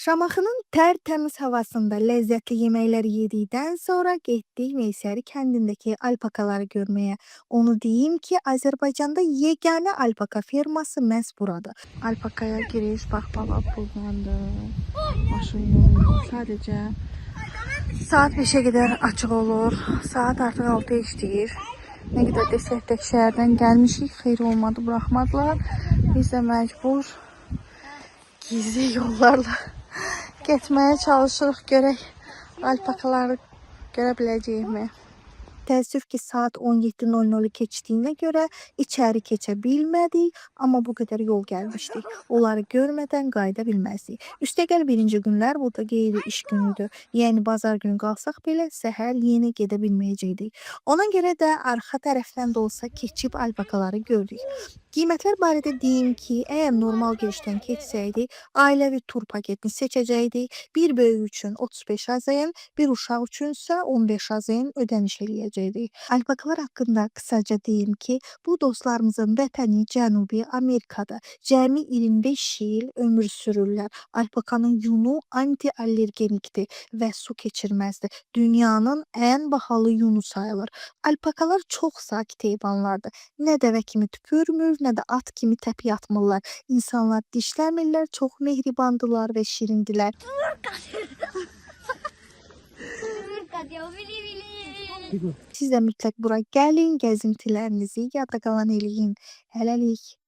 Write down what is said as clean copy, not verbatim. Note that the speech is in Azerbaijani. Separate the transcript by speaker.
Speaker 1: Şamaxının tərtəmiz havasında ləzzətli yeməklər yedikdən sonra getdik Meysəri kəndindəki alpakaları görməyə. Onu deyim ki, Azərbaycanda yeganə alpaka ferması məhz buradır. Alpakaya giriş, bax baba pullandı. Maşınla sadəcə saat 5-ə qədər açıq olur. Saat artıq 6 işləyir. Nə qədər desək də şəhərdən gəlmişik, xeyri olmadı, buraxmadılar. Biz də məcbur gizli yollarla getməyə çalışırıq, görək alpakaları görə biləcəyikmi? Təəssüf ki, saat 17:00 keçdiyinə görə içəri keçə bilmədik, amma bu qədər yol gəlmişdik. Onları görmədən qayıda bilməzdik. Üstəgəl birinci günlər burada qeyri-iş günüdür. Yəni bazar günü qalsaq belə səhər yenə gedə bilməyəcəkdik. Ona görə də arxa tərəfdən də olsa keçib alpakaları gördük. Qiymətlər barədə deyim ki, əgər normal girişdən keçsəydik, ailəvi tur paketini seçəcəkdik. Bir böyük üçün 35 AZN, bir uşaq üçünsə 15 AZN ödəniş eləyəcəkdik. Alpakalar haqqında qısaca deyim ki, bu dostlarımızın vətəni Cənubi Amerikada. Cəmi 25 il ömür sürürlər. Alpakanın yunu anti-allergenikdir və su keçirməzdir. Dünyanın ən bahalı yunu sayılır. Alpakalar çox sakit heyvanlardır. Nə dəvə kimi tükürmür, nə də at kimi təpiy atmırlar. İnsanlar dişləmirlər, çox mehribandılar və şirindilər. Siz də mütləq bura gəlin, gəzintilərinizi yadda qalan eləyin. Hələlik.